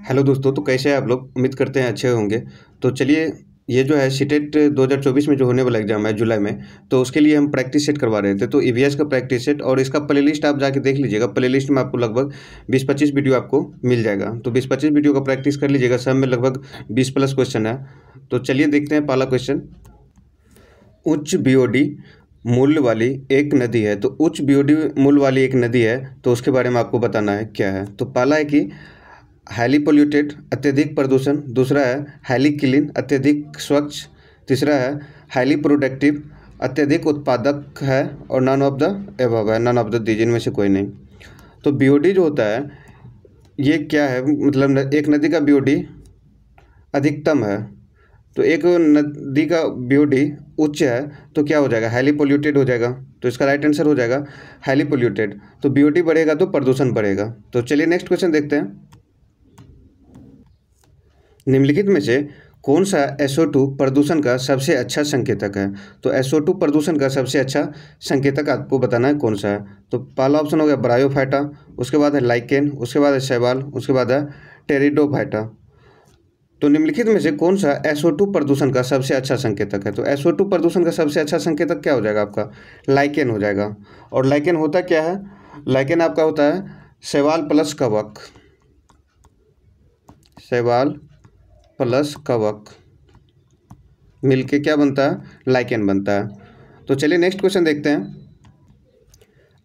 Hello दोस्तों, तो कैसे हैं आप लोग। उम्मीद करते हैं अच्छे होंगे। तो चलिए, ये जो है सीटेट 2024 में जो होने वाला एग्जाम है जुलाई में, तो उसके लिए हम प्रैक्टिस सेट करवा रहे थे। तो ईवीएस का प्रैक्टिस सेट और इसका प्लेलिस्ट आप जाके देख लीजिएगा। प्लेलिस्ट में आपको लगभग 20-25 वीडियो आपको मिल जाएगा। तो 20-25 वीडियो का प्रैक्टिस कर लीजिएगा। सब में लगभग 20+ क्वेश्चन है। तो चलिए देखते हैं पहला क्वेश्चन। उच्च बीओडी मूल्य वाली एक नदी है। तो उच्च बीओडी मूल्य वाली एक नदी है, तो उसके बारे में आपको बताना है क्या है। तो पहला है कि हाईली पोल्यूटेड अत्यधिक प्रदूषण, दूसरा है हाईली क्लीन अत्यधिक स्वच्छ, तीसरा है हाईली प्रोडक्टिव अत्यधिक उत्पादक है, और नन ऑफ द एबव है, नन ऑफ द दीज, इनमें से कोई नहीं। तो बीओडी जो होता है ये क्या है, मतलब एक नदी का बीओडी अधिकतम है। तो एक नदी का बीओडी उच्च है तो क्या हो जाएगा, हाईली पोल्यूटेड हो जाएगा। तो इसका राइट आंसर हो जाएगा हाईली पोल्यूटेड। तो बीओडी बढ़ेगा तो प्रदूषण बढ़ेगा। तो चलिए नेक्स्ट क्वेश्चन देखते हैं। निम्नलिखित में से कौन सा SO2 प्रदूषण का सबसे अच्छा संकेतक है। तो SO2 प्रदूषण का सबसे अच्छा संकेतक आपको बताना है कौन सा है। तो पहला ऑप्शन हो गया ब्रायोफाइटा, उसके बाद है लाइकेन, उसके बाद है शैवाल, उसके बाद है टेरिडोफाइटा। तो निम्नलिखित में से कौन सा SO2 प्रदूषण का सबसे अच्छा संकेतक है। तो SO2 प्रदूषण का सबसे अच्छा संकेतक क्या हो जाएगा आपका, लाइकेन हो जाएगा। और लाइकेन होता क्या है, लाइकेन आपका होता है शैवाल प्लस कवक, शैवाल प्लस कवक मिलके क्या बनता है, लाइकेन बनता है। तो चलिए नेक्स्ट क्वेश्चन देखते हैं।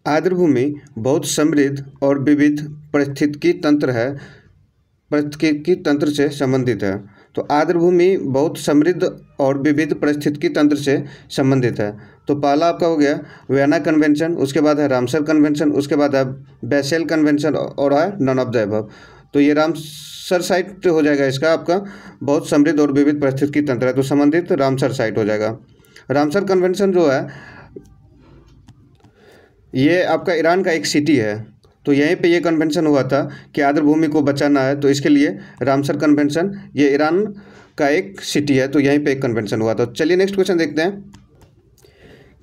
आर्द्रभूमि बहुत समृद्ध और विविध पारिस्थितिकी तंत्र है, पारिस्थितिकी तंत्र से संबंधित है। तो आर्द्रभूमि बहुत समृद्ध और विविध पारिस्थितिकी तंत्र से संबंधित है। तो पहला आपका हो गया वियना कन्वेंशन, उसके बाद है रामसर कन्वेंशन, उसके बाद है बेसेल कन्वेंशन, और है नन ऑफ द अबव। तो ये रामसर साइट हो जाएगा इसका आपका बहुत समृद्ध और विविध पारिस्थितिकी तंत्र है, तो संबंधित रामसर साइट हो जाएगा। रामसर कन्वेंशन जो है ये आपका ईरान का एक सिटी है। तो यहीं पे ये कन्वेंशन हुआ था कि आर्द्रभूमि को बचाना है, तो इसके लिए रामसर कन्वेंशन, ये ईरान का एक सिटी है, तो यहीं पे एक कन्वेंशन हुआ था। चलिए नेक्स्ट क्वेश्चन देखते हैं।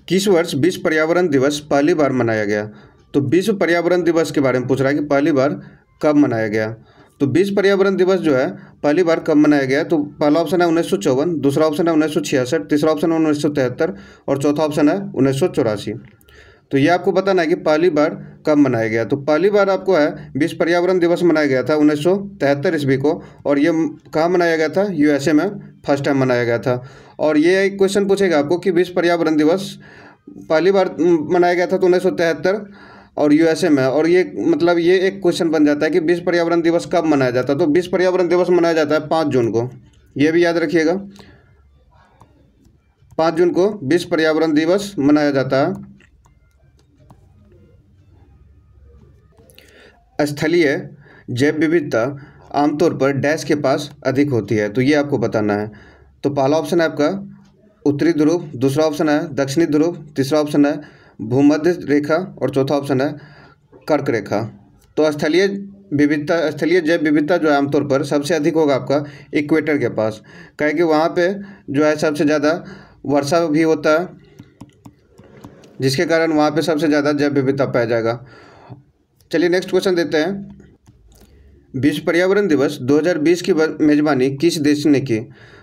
किस वर्ष विश्व पर्यावरण दिवस पहली बार मनाया गया। तो विश्व पर्यावरण दिवस के बारे में पूछ रहा है कि पहली बार कब मनाया गया। तो विश्व पर्यावरण दिवस जो है पहली बार कब मनाया गया। तो पहला ऑप्शन है 1954, दूसरा ऑप्शन है 1966, तीसरा ऑप्शन है 1973, और चौथा ऑप्शन है 1984। तो ये आपको बताना है कि पहली बार कब मनाया गया। तो पहली बार आपको है विश्व पर्यावरण दिवस मनाया गया था 1973 ईस्वी को, और ये कहाँ मनाया गया था, USA में फर्स्ट टाइम मनाया गया था। और ये एक क्वेश्चन पूछेगा आपको कि विश्व पर्यावरण दिवस पहली बार मनाया गया था तो 1973 और USA में। और ये मतलब ये एक क्वेश्चन बन जाता है कि विश्व पर्यावरण दिवस कब मनाया जाता है। तो विश्व पर्यावरण दिवस मनाया जाता है 5 जून को, ये भी याद रखिएगा। 5 जून को विश्व पर्यावरण दिवस मनाया जाता है। स्थलीय जैव विविधता आमतौर पर डैश के पास अधिक होती है। तो ये आपको बताना है। तो पहला ऑप्शन है आपका उत्तरी ध्रुव, दूसरा ऑप्शन है दक्षिणी ध्रुव, तीसरा ऑप्शन है भूमध्य रेखा, और चौथा ऑप्शन है कर्क रेखा। तो स्थलीय विविधता, स्थलीय जैव विविधता जो है आमतौर पर सबसे अधिक होगा आपका इक्वेटर के पास, कहे कि वहाँ पे जो है सबसे ज़्यादा वर्षा भी होता है, जिसके कारण वहाँ पे सबसे ज़्यादा जैव विविधता पाया जाएगा। चलिए नेक्स्ट क्वेश्चन देते हैं। विश्व पर्यावरण दिवस 2020 की मेजबानी किस देश ने की।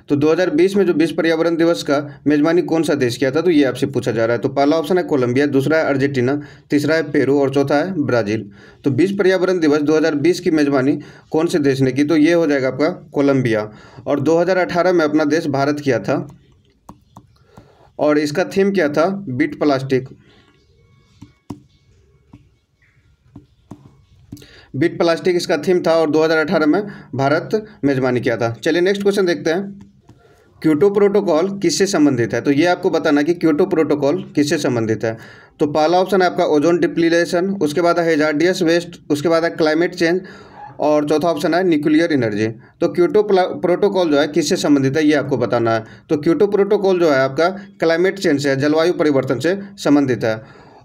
तो 2020 में जो विश्व पर्यावरण दिवस का मेजबानी कौन सा देश किया था, तो ये आपसे पूछा जा रहा है। तो पहला ऑप्शन है कोलंबिया, दूसरा है अर्जेंटीना, तीसरा है पेरू, और चौथा है ब्राज़ील। तो विश्व पर्यावरण दिवस 2020 की मेजबानी कौन से देश ने की, तो ये हो जाएगा आपका कोलंबिया। और 2018 में अपना देश भारत किया था, और इसका थीम क्या था, बीट प्लास्टिक। बीट प्लास्टिक इसका थीम था, और 2018 में भारत मेजबानी किया था। चलिए नेक्स्ट क्वेश्चन देखते हैं। क्योटो प्रोटोकॉल किससे संबंधित है। तो ये आपको बताना कि क्योटो प्रोटोकॉल किससे संबंधित है। तो पहला ऑप्शन है आपका ओजोन डिप्लीशन, उसके बाद है हैजार्डियस वेस्ट, उसके बाद है क्लाइमेट चेंज, और चौथा ऑप्शन है न्यूक्लियर एनर्जी। तो क्योटो प्रोटोकॉल जो है किससे संबंधित है, ये आपको बताना है। तो क्योटो प्रोटोकॉल जो है आपका क्लाइमेट चेंज से, जलवायु परिवर्तन से संबंधित है।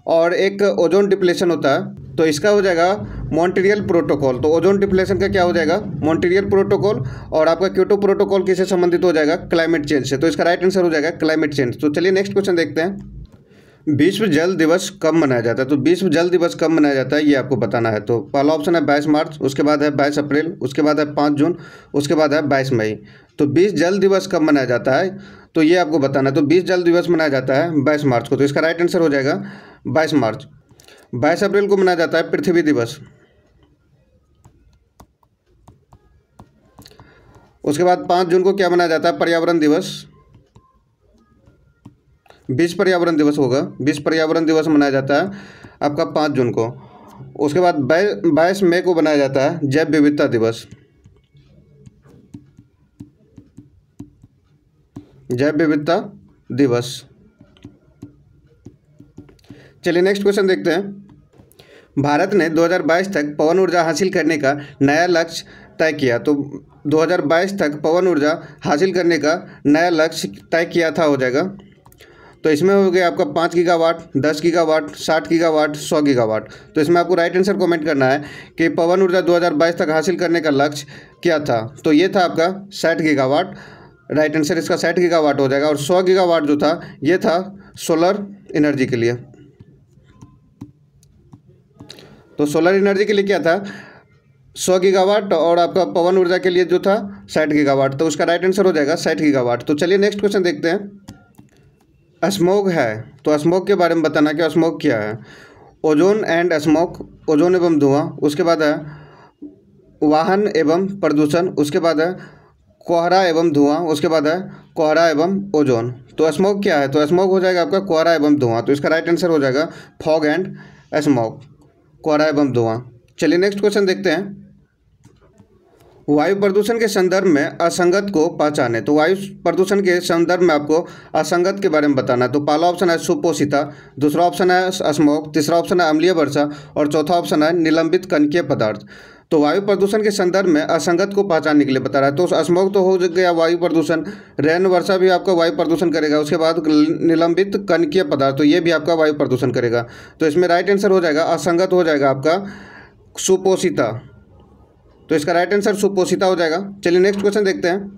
और एक ओजोन डिप्लेशन होता है, तो इसका हो जाएगा मॉन्ट्रियल प्रोटोकॉल। तो ओजोन डिप्लेशन का क्या हो जाएगा, मॉन्ट्रियल प्रोटोकॉल। और आपका क्योटो प्रोटोकॉल किससे संबंधित हो जाएगा, क्लाइमेट चेंज से। तो इसका राइट आंसर हो जाएगा क्लाइमेट चेंज। तो चलिए नेक्स्ट क्वेश्चन देखते हैं। विश्व जल दिवस कब मनाया जाता है? तो विश्व जल दिवस कब मनाया जाता है ये आपको बताना है। तो पहला ऑप्शन है 22 मार्च, उसके बाद है 22 अप्रैल, उसके बाद है 5 जून, उसके बाद है 22 मई। तो 20 जल दिवस कब मनाया जाता है तो ये आपको बताना है। तो 20 जल दिवस मनाया जाता है 22 मार्च को। तो इसका राइट आंसर हो जाएगा 22 मार्च। 22 अप्रैल को मनाया जाता है पृथ्वी दिवस। उसके बाद 5 जून को क्या मनाया जाता है? पर्यावरण दिवस। विश्व पर्यावरण दिवस होगा, विश्व पर्यावरण दिवस मनाया जाता है आपका 5 जून को। उसके बाद 22 मई को मनाया जाता है जैव विविधता दिवस। जैव विविधता दिवस। चलिए नेक्स्ट क्वेश्चन देखते हैं। भारत ने 2022 तक पवन ऊर्जा हासिल करने का नया लक्ष्य तय किया। तो 2022 तक पवन ऊर्जा हासिल करने का नया लक्ष्य तय किया था, हो जाएगा। तो इसमें हो गया आपका 5 गीगावाट, 10 गीगावाट, 60 गीगावाट, 100 गीगावाट। तो इसमें आपको राइट आंसर कमेंट करना है कि पवन ऊर्जा 2022 तक हासिल करने का लक्ष्य क्या था। तो ये था आपका 60 गीगावाट। राइट आंसर इसका 60 गीगावाट हो जाएगा। और 100 गीगावाट जो था ये था सोलर एनर्जी के लिए। तो सोलर एनर्जी के लिए क्या था? 100 गीगावाट, और आपका पवन ऊर्जा के लिए जो था 60 गीगावाट। तो उसका राइट आंसर हो जाएगा 60 गीगावाट। तो चलिए नेक्स्ट क्वेश्चन देखते हैं। स्मॉग है, तो स्मॉग के बारे में बताना कि स्मॉग क्या है। ओजोन एंड स्मॉग, ओजोन एवं धुआं। उसके बाद है वाहन एवं प्रदूषण। उसके बाद है कोहरा एवं धुआं। उसके बाद है कोहरा एवं ओजोन। तो स्मॉग क्या है? तो स्मॉग हो जाएगा आपका कोहरा एवं धुआं। तो इसका राइट आंसर हो जाएगा फॉग एंड स्मॉग, कोहरा एवं धुआं। चलिए नेक्स्ट क्वेश्चन देखते हैं। वायु प्रदूषण के संदर्भ में असंगत को पहचाने। तो वायु प्रदूषण के संदर्भ में आपको असंगत के बारे में बताना है। तो पहला ऑप्शन है सुपोषिता, दूसरा ऑप्शन है स्मॉग, तीसरा ऑप्शन है अम्लीय वर्षा, और चौथा ऑप्शन है निलंबित कणकीय पदार्थ। तो वायु प्रदूषण के संदर्भ में असंगत को पहचानने के लिए बता रहा है। तो स्मॉग तो हो गया वायु प्रदूषण, रेन वर्षा भी आपका वायु प्रदूषण करेगा। उसके बाद निलंबित कणकीय पदार्थ, तो ये भी आपका वायु प्रदूषण करेगा। तो इसमें राइट आंसर हो जाएगा असंगत, हो जाएगा आपका सुपोषिता। तो इसका राइट आंसर सुपोषिता हो जाएगा। चलिए नेक्स्ट क्वेश्चन देखते हैं।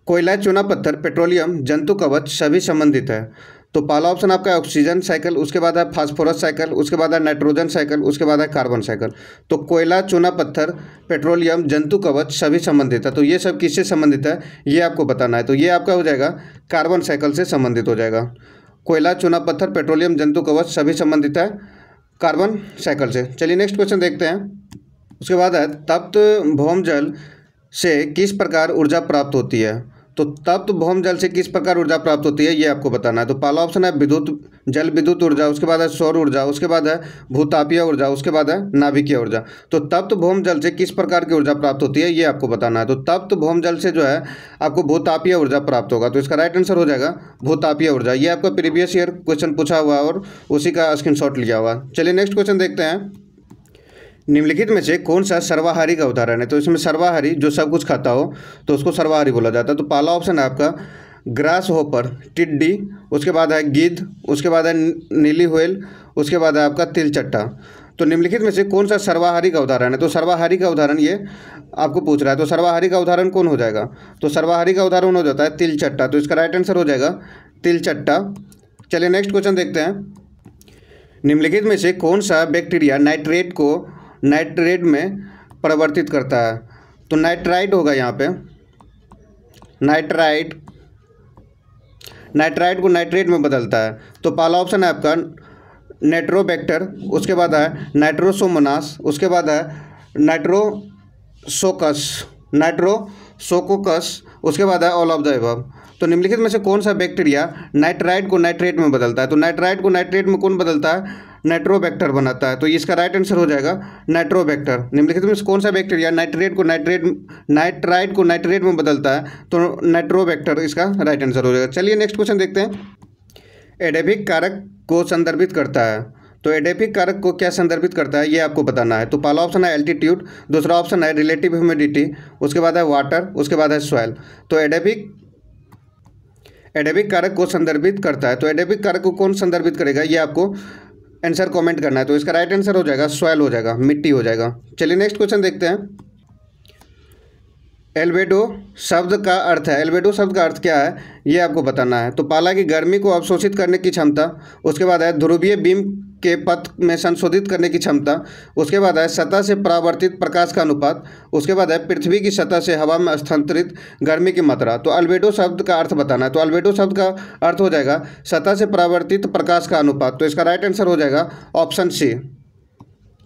कोयला, चूना पत्थर, पेट्रोलियम, जंतु कवच सभी संबंधित है। तो पहला ऑप्शन आपका ऑक्सीजन साइकिल, उसके बाद है फास्फोरस साइकिल, उसके बाद है नाइट्रोजन साइकिल, उसके बाद है कार्बन साइकिल। तो कोयला, चूना पत्थर, पेट्रोलियम, जंतु कवच सभी संबंधित है। तो ये सब किससे संबंधित है ये आपको बताना है। तो ये आपका हो जाएगा कार्बन साइकिल से संबंधित हो जाएगा। कोयला, चूना पत्थर, पेट्रोलियम, जंतु कवच सभी संबंधित है कार्बन साइकिल से। चलिए नेक्स्ट क्वेश्चन देखते हैं। उसके बाद है तप्त भौम जल से किस प्रकार ऊर्जा प्राप्त होती है। तो तप्त भौम जल से किस प्रकार ऊर्जा प्राप्त होती है ये आपको बताना है। तो पहला ऑप्शन है विद्युत, जल विद्युत ऊर्जा, उसके बाद है सौर ऊर्जा, उसके बाद है भूतापीय ऊर्जा, उसके बाद है नाभिकीय ऊर्जा। तो तप्त भौम जल से किस प्रकार की ऊर्जा प्राप्त होती है ये आपको बताना है। तो तप्त भौम जल से जो है आपको भूतापीय ऊर्जा प्राप्त होगा। तो इसका राइट आंसर हो जाएगा भूतापीय ऊर्जा। ये आपका प्रीवियस ईयर क्वेश्चन पूछा हुआ और उसी का स्क्रीनशॉट लिया हुआ। चलिए नेक्स्ट क्वेश्चन देखते हैं। निम्नलिखित में से कौन सा सर्वाहारी का उदाहरण है। तो इसमें सर्वाहारी जो सब कुछ खाता हो तो उसको सर्वाहारी बोला जाता है। तो पहला ऑप्शन है आपका ग्रास होपर, टिड्डी, उसके बाद है गिद्ध, उसके बाद है नीली व्हेल, उसके बाद है आपका तिलचट्टा। तो निम्नलिखित में से कौन सा सर्वाहारी का उदाहरण है। तो सर्वाहारी का उदाहरण ये आपको पूछ रहा है। तो सर्वाहारी का उदाहरण कौन हो जाएगा। तो सर्वाहारी का उदाहरण हो जाता है तिलचट्टा। तो इसका राइट आंसर हो जाएगा तिलचट्टा। चलिए नेक्स्ट क्वेश्चन देखते हैं। निम्नलिखित में से कौन सा बैक्टीरिया नाइट्रेट को नाइट्रेट में परिवर्तित करता है। तो नाइट्राइट होगा यहाँ पे, नाइट्राइट को नाइट्रेट में बदलता है। तो पहला ऑप्शन है आपका नाइट्रोबैक्टर, उसके बाद है नाइट्रोसोमोनास, उसके बाद है नाइट्रोसोकोकस, उसके बाद है ऑल ऑफ द अबव। तो निम्नलिखित में से कौन सा बैक्टीरिया नाइट्राइट को नाइट्रेट में बदलता है। तो नाइट्राइट को नाइट्रेट में कौन बदलता है, नाइट्रोबैक्टर बनाता है। तो इसका राइट आंसर हो जाएगा नाइट्रोबैक्टर। निम्नलिखित में से कौन सा बैक्टीरिया नाइट्राइट को नाइट्रेट में बदलता है। तो नाइट्रोबैक्टर इसका राइट आंसर हो जाएगा। चलिए नेक्स्ट क्वेश्चन देखते हैं। एडेफिक कारक को संदर्भित करता है। तो एडेफिक कारक को क्या संदर्भित करता है ये आपको बताना है। तो पहला ऑप्शन है एल्टीट्यूड, दूसरा ऑप्शन है रिलेटिव ह्यूमिडिटी, उसके बाद है वाटर, उसके बाद है सॉइल। तो एडेफिक कारक को संदर्भित करता है। तो एडेफिक कारक को कौन संदर्भित करेगा ये आपको आंसर कमेंट करना है। तो इसका राइट आंसर हो जाएगा सॉइल हो जाएगा, मिट्टी हो जाएगा। चलिए नेक्स्ट क्वेश्चन देखते हैं। एल्बेडो शब्द का अर्थ है, एल्बेडो शब्द का अर्थ क्या है ये आपको बताना है। तो पहला कि गर्मी को अवशोषित करने की क्षमता, उसके बाद है ध्रुवीय बीम के पथ में संशोधित करने की क्षमता, उसके बाद है सतह से परावर्तित प्रकाश का अनुपात, उसके बाद है पृथ्वी की सतह से हवा में स्थानांतरित गर्मी की मात्रा। तो अल्बेडो शब्द का अर्थ बताना है। तो अल्बेडो शब्द का अर्थ हो जाएगा सतह से परावर्तित प्रकाश का अनुपात। तो इसका राइट आंसर हो जाएगा ऑप्शन सी।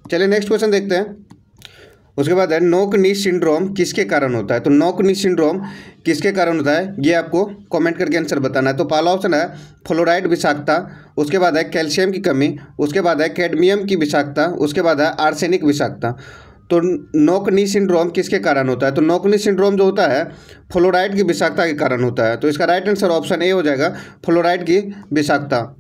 चलिए नेक्स्ट क्वेश्चन देखते हैं। उसके बाद है नोक नी सिंड्रोम किसके कारण होता है। तो नोक नी सिंड्रोम किसके कारण होता है ये आपको कमेंट करके आंसर बताना है। तो पहला ऑप्शन है फ्लोराइड विषाक्तता, उसके बाद है कैल्शियम की कमी, उसके बाद है कैडमियम की विषाक्तता, उसके बाद है आर्सेनिक विषाक्तता। तो नोक नी सिंड्रोम किसके कारण होता है। तो नोक नी सिंड्रोम जो होता है फ्लोराइड की विषाक्तता के कारण होता है। तो इसका राइट आंसर ऑप्शन ए हो जाएगा फ्लोराइड की विषाक्तता।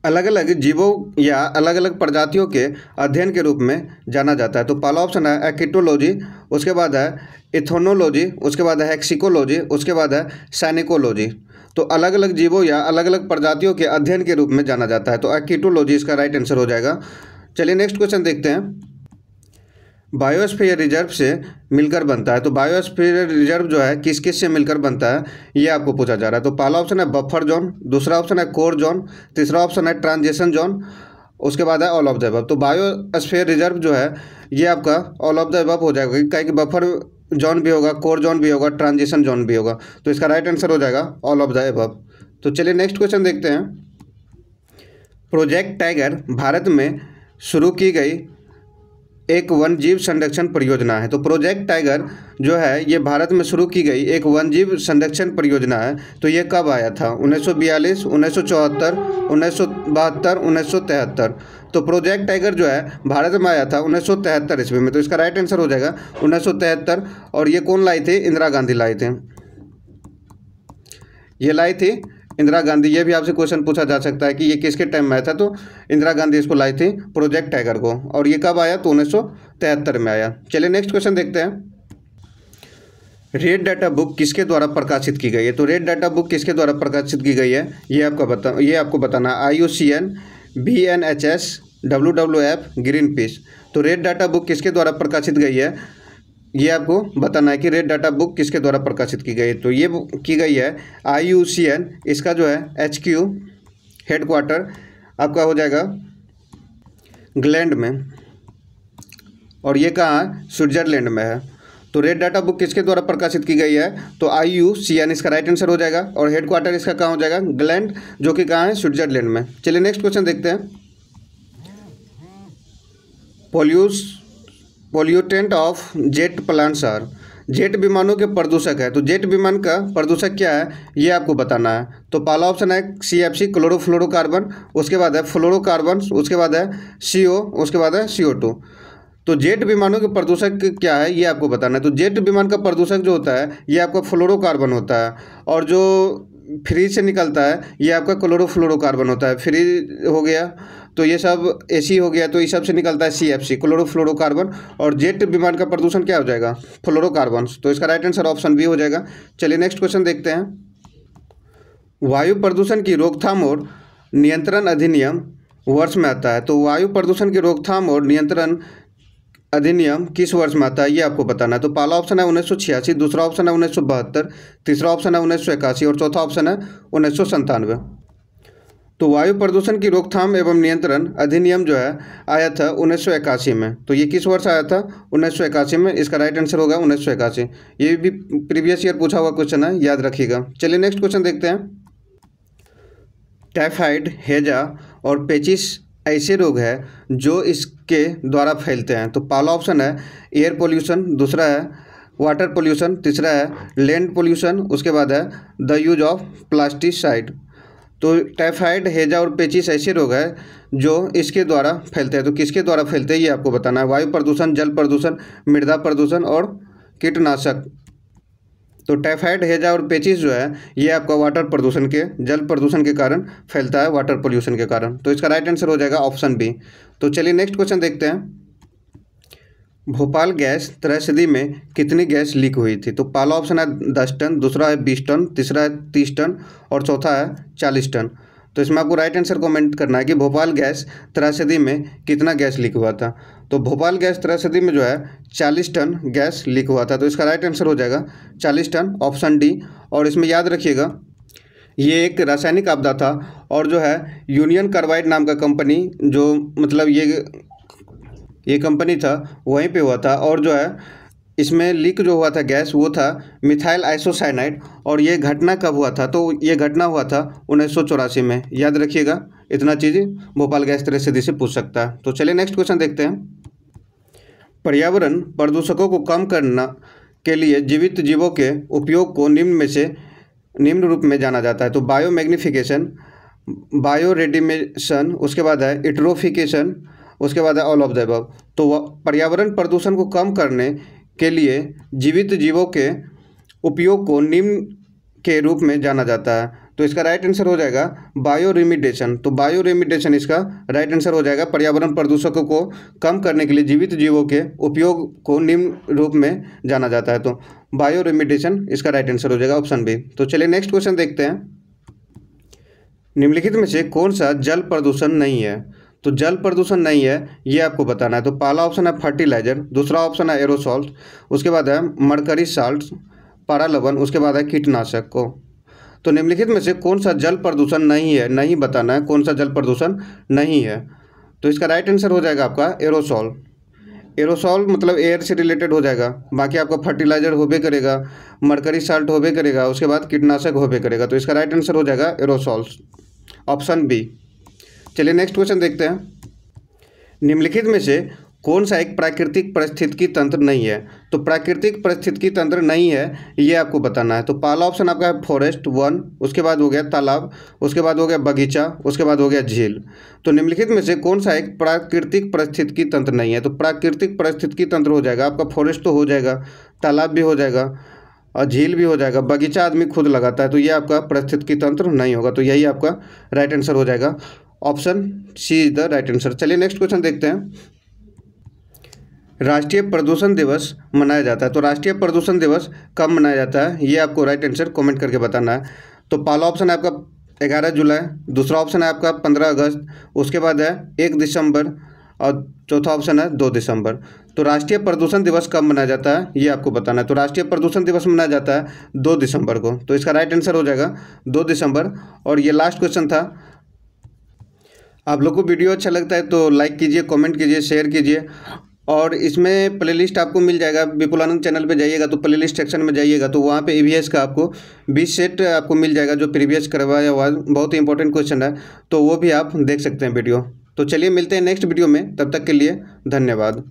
अलग अलग जीवों या अलग अलग प्रजातियों के अध्ययन के रूप में जाना जाता है। तो पहला ऑप्शन है एक्टिटोलॉजी, उसके बाद है इथोनोलॉजी, उसके बाद है हेक्सिकोलॉजी, उसके बाद है साइनिकोलॉजी। तो अलग अलग जीवों या अलग अलग प्रजातियों के अध्ययन के रूप में जाना जाता है। तो एक्टिटोलॉजी इसका राइट आंसर हो जाएगा। चलिए नेक्स्ट क्वेश्चन देखते हैं। बायोस्फीयर रिजर्व से मिलकर बनता है। तो बायोस्फीयर रिजर्व जो है किस किस से मिलकर बनता है ये आपको पूछा जा रहा है। तो पहला ऑप्शन है बफर जोन, दूसरा ऑप्शन है कोर जोन, तीसरा ऑप्शन है ट्रांजिशन जोन, उसके बाद है ऑल ऑफ द अबव। तो बायोस्फीयर रिजर्व जो है ये आपका ऑल ऑफ द अबव हो जाएगा, क्या कि बफर जोन भी होगा, कोर जोन भी होगा, ट्रांजिशन जोन भी होगा। तो इसका राइट आंसर हो जाएगा ऑल ऑफ द अबव। तो चलिए नेक्स्ट क्वेश्चन देखते हैं। प्रोजेक्ट टाइगर भारत में शुरू की गई एक वन्यजीव संरक्षण परियोजना है। तो प्रोजेक्ट टाइगर जो है ये भारत में शुरू की गई एक वन्यजीव संरक्षण परियोजना है। तो ये कब आया था 1942, 1974, 1972, 1973। तो प्रोजेक्ट टाइगर जो है भारत में आया था 1973 ईस्वी में। तो इसका राइट आंसर हो जाएगा 1973। और ये कौन लाई थे, इंदिरा गांधी लाई थे, ये लाई थी इंदिरा गांधी। ये भी आपसे क्वेश्चन पूछा जा सकता है कि ये किसके टाइम में आया था। तो इंदिरा गांधी इसको लाई थी प्रोजेक्ट टाइगर को। और ये कब आया तो 1973 में आया। चलिए नेक्स्ट क्वेश्चन देखते हैं। रेड डाटा बुक किसके द्वारा प्रकाशित की गई है। तो रेड डाटा बुक किसके द्वारा प्रकाशित की गई है ये आपको बताना। IUCN, BNHS, WWF, green peas. तो रेड डाटा बुक किसके द्वारा प्रकाशित गई है ये आपको बताना है कि रेड डाटा बुक किसके द्वारा प्रकाशित की गई है। तो ये की गई है IUCN, इसका जो है HQ हेडक्वार्टर आपका हो जाएगा इंग्लैंड में, और ये कहाँ है, स्विट्जरलैंड में है। तो रेड डाटा बुक किसके द्वारा प्रकाशित की गई है तो IUCN इसका राइट आंसर हो जाएगा। और हेडक्वार्टर इसका कहाँ हो जाएगा, इंग्लैंड, जो कि कहाँ है, स्विट्जरलैंड में। चलिए नेक्स्ट क्वेश्चन देखते हैं। Pollutant of jet planes are, jet विमानों के प्रदूषक है। तो जेट विमान का प्रदूषक क्या है ये आपको बताना है। तो पहला ऑप्शन है CFC क्लोरोफ्लोरोकार्बन, उसके बाद है फ्लोरोकार्बन, उसके बाद है CO, उसके बाद है CO2। तो जेट विमानों के प्रदूषक क्या है ये आपको बताना है। तो जेट विमान का प्रदूषक जो होता है ये आपका फ्लोरोकार्बन होता है, और जो फ्री से निकलता है ये आपका क्लोरोफ्लोरोकार्बन होता है। फ्री हो गया तो ये सब AC हो गया, तो इस सब से निकलता है CFC क्लोरोफ्लोरोकार्बन। और जेट विमान का प्रदूषण क्या हो जाएगा, फ्लोरोकार्बन। तो इसका राइट आंसर ऑप्शन बी हो जाएगा। चलिए नेक्स्ट क्वेश्चन देखते हैं। वायु प्रदूषण की रोकथाम और नियंत्रण अधिनियम वर्ष में आता है। तो वायु प्रदूषण की रोकथाम और नियंत्रण अधिनियम किस वर्ष में आता है ये आपको बताना है। तो पहला ऑप्शन है 1986, दूसरा ऑप्शन है 1972, तीसरा ऑप्शन है 1981 और चौथा ऑप्शन है 1997। तो वायु प्रदूषण की रोकथाम एवं नियंत्रण अधिनियम जो है आया था 1981 में। तो ये किस वर्ष आया था 1981 में। इसका राइट आंसर होगा 1981। ये भी प्रीवियस ईयर पूछा हुआ क्वेश्चन है, याद रखिएगा। चलिए नेक्स्ट क्वेश्चन देखते हैं। टाइफाइड, हैजा और पेचिस ऐसे रोग है जो इसके द्वारा फैलते हैं। तो पहला ऑप्शन है एयर पोल्यूशन, दूसरा है वाटर पोल्यूशन, तीसरा है लैंड पोल्यूशन, उसके बाद है द यूज ऑफ प्लास्टिसाइड। तो टाइफाइड, हैजा और पेचिस ऐसे रोग है जो इसके द्वारा फैलते हैं। तो किसके द्वारा फैलते हैं ये आपको बताना है। वायु प्रदूषण, जल प्रदूषण, मृदा प्रदूषण और कीटनाशक। तो टाइफाइड, हैजा और पेचिस जो है ये आपका वाटर प्रदूषण के, जल प्रदूषण के कारण फैलता है, वाटर पोल्यूशन के कारण। तो इसका राइट आंसर हो जाएगा ऑप्शन बी। तो चलिए नेक्स्ट क्वेश्चन देखते हैं। भोपाल गैस त्रैसदी में कितनी गैस लीक हुई थी। तो पहला ऑप्शन है 10 टन, दूसरा है 20 टन, तीसरा है 30 टन और चौथा है 40 टन। तो इसमें आपको राइट आंसर कमेंट करना है कि भोपाल गैस त्रासदी में कितना गैस लीक हुआ था। तो भोपाल गैस त्रासदी में जो है 40 टन गैस लीक हुआ था। तो इसका राइट आंसर हो जाएगा 40 टन, ऑप्शन डी। और इसमें याद रखिएगा ये एक रासायनिक आपदा था और जो है यूनियन कार्बाइड नाम का कंपनी, जो मतलब ये कंपनी था वहीं पे हुआ था। और जो है इसमें लीक जो हुआ था गैस वो था मिथाइल आइसोसाइनाइड। और ये घटना कब हुआ था? तो ये घटना हुआ था 1984 में। याद रखिएगा, इतना चीज़ भोपाल गैस त्रासदी से पूछ सकता है। तो चलिए नेक्स्ट क्वेश्चन देखते हैं। पर्यावरण प्रदूषकों को कम करना के लिए जीवित जीवों के उपयोग को निम्न रूप में जाना जाता है। तो बायो मैग्निफिकेशन, बायो रेडिमेशन, उसके बाद है इट्रोफिकेशन, उसके बाद है ऑल ऑफ द अबव। तो पर्यावरण प्रदूषण को कम करने के लिए जीवित जीवों के उपयोग को निम्न के रूप में जाना जाता है। तो इसका राइट आंसर हो जाएगा बायो रेमिडिएशन। तो बायो रेमिडिएशन इसका राइट आंसर हो जाएगा। पर्यावरण प्रदूषकों को कम करने के लिए जीवित जीवों के उपयोग को निम्न रूप में जाना जाता है। तो बायो रेमिडिएशन इसका राइट आंसर हो जाएगा, ऑप्शन बी। तो चलिए नेक्स्ट क्वेश्चन देखते हैं। निम्नलिखित में से कौन सा जल प्रदूषण नहीं है? तो जल प्रदूषण नहीं है ये आपको बताना है। तो पहला ऑप्शन है फर्टिलाइजर, दूसरा ऑप्शन है एरोसॉल्ट, उसके बाद है मरकरी साल्ट, पारा लवण, उसके बाद है कीटनाशक को। तो निम्नलिखित में से कौन सा जल प्रदूषण नहीं है, नहीं बताना है कौन सा जल प्रदूषण नहीं है। तो इसका राइट आंसर हो जाएगा आपका एरोसॉल। एरोसॉल मतलब एयर से रिलेटेड हो जाएगा। बाकी आपका फर्टिलाइजर होबे करेगा, मरकरी साल्ट होबे करेगा, उसके बाद कीटनाशक होबे करेगा। तो इसका राइट आंसर हो जाएगा एरोसॉल्स, ऑप्शन बी। चलिए नेक्स्ट क्वेश्चन देखते हैं। निम्नलिखित में से कौन सा एक प्राकृतिक पारिस्थितिकी तंत्र नहीं है? तो प्राकृतिक पारिस्थितिकी तंत्र नहीं है ये आपको बताना है। तो पहला ऑप्शन आपका है फॉरेस्ट, वन, उसके बाद हो गया तालाब, उसके बाद हो गया बगीचा, उसके बाद हो गया झील। तो निम्नलिखित में से कौन सा एक प्राकृतिक पारिस्थितिकी तंत्र नहीं है? तो प्राकृतिक पारिस्थितिकी तंत्र हो जाएगा आपका फॉरेस्ट तो हो जाएगा, तालाब भी हो जाएगा और झील भी हो जाएगा, बगीचा आदमी खुद लगाता है, तो ये आपका पारिस्थितिकी तंत्र नहीं होगा। तो यही आपका राइट आंसर हो जाएगा, option C is the right answer. चलिए नेक्स्ट क्वेश्चन देखते हैं। राष्ट्रीय प्रदूषण दिवस मनाया जाता है। तो राष्ट्रीय प्रदूषण दिवस कब मनाया जाता है ये आपको राइट आंसर कमेंट करके बताना है। तो पहला ऑप्शन है आपका 11 जुलाई, दूसरा ऑप्शन है आपका 15 अगस्त, उसके बाद है 1 दिसंबर और चौथा ऑप्शन है 2 दिसंबर। तो राष्ट्रीय प्रदूषण दिवस कब मनाया जाता है ये आपको बताना है। तो राष्ट्रीय प्रदूषण दिवस मनाया जाता है 2 दिसंबर को। तो इसका राइट आंसर हो जाएगा 2 दिसंबर। और ये लास्ट क्वेश्चन था। आप लोग को वीडियो अच्छा लगता है तो लाइक कीजिए, कमेंट कीजिए, शेयर कीजिए। और इसमें प्लेलिस्ट आपको मिल जाएगा। विपुलानंद चैनल पे जाइएगा तो प्लेलिस्ट सेक्शन में जाइएगा तो वहाँ पे ईवीएस का आपको 20 सेट आपको मिल जाएगा जो प्रीवियस करवाया हुआ, बहुत ही इंपॉर्टेंट क्वेश्चन है, तो वो भी आप देख सकते हैं वीडियो। तो चलिए मिलते हैं नेक्स्ट वीडियो में, तब तक के लिए धन्यवाद।